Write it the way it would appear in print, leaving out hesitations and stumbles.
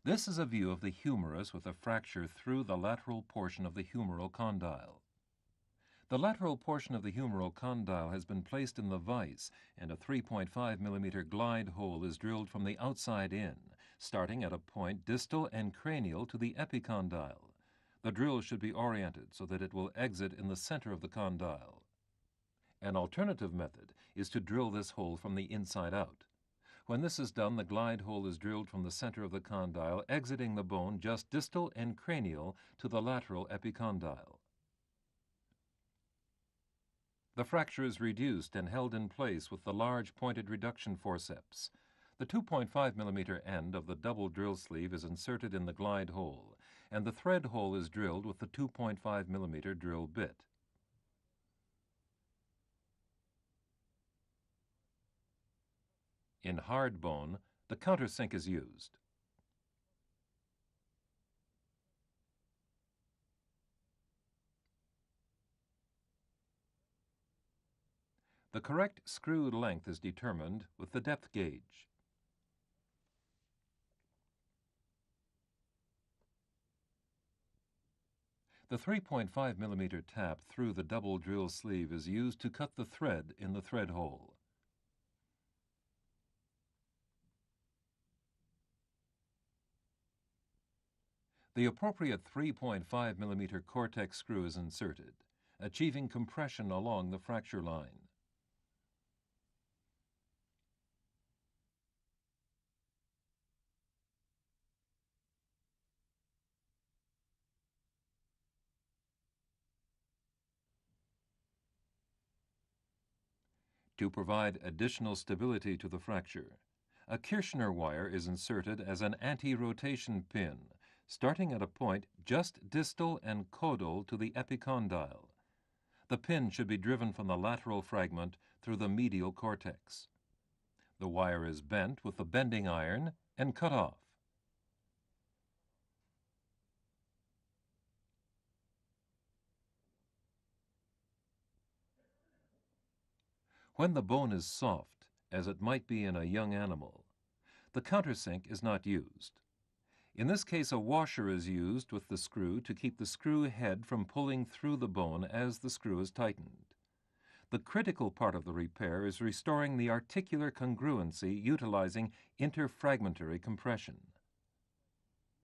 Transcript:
This is a view of the humerus with a fracture through the lateral portion of the humeral condyle. The lateral portion of the humeral condyle has been placed in the vise, and a 3.5 millimeter glide hole is drilled from the outside in, starting at a point distal and cranial to the epicondyle. The drill should be oriented so that it will exit in the center of the condyle. An alternative method is to drill this hole from the inside out. When this is done, the glide hole is drilled from the center of the condyle, exiting the bone just distal and cranial to the lateral epicondyle. The fracture is reduced and held in place with the large pointed reduction forceps. The 2.5 millimeter end of the double drill sleeve is inserted in the glide hole, and the thread hole is drilled with the 2.5 millimeter drill bit. In hard bone, the countersink is used. The correct screw length is determined with the depth gauge. The 3.5 millimeter tap through the double drill sleeve is used to cut the thread in the thread hole. The appropriate 3.5 millimeter Cortex screw is inserted, achieving compression along the fracture line. To provide additional stability to the fracture, a Kirschner wire is inserted as an anti-rotation pin, starting at a point just distal and caudal to the epicondyle. The pin should be driven from the lateral fragment through the medial cortex. The wire is bent with the bending iron and cut off. When the bone is soft, as it might be in a young animal, the countersink is not used. In this case, a washer is used with the screw to keep the screw head from pulling through the bone as the screw is tightened. The critical part of the repair is restoring the articular congruency utilizing interfragmentary compression.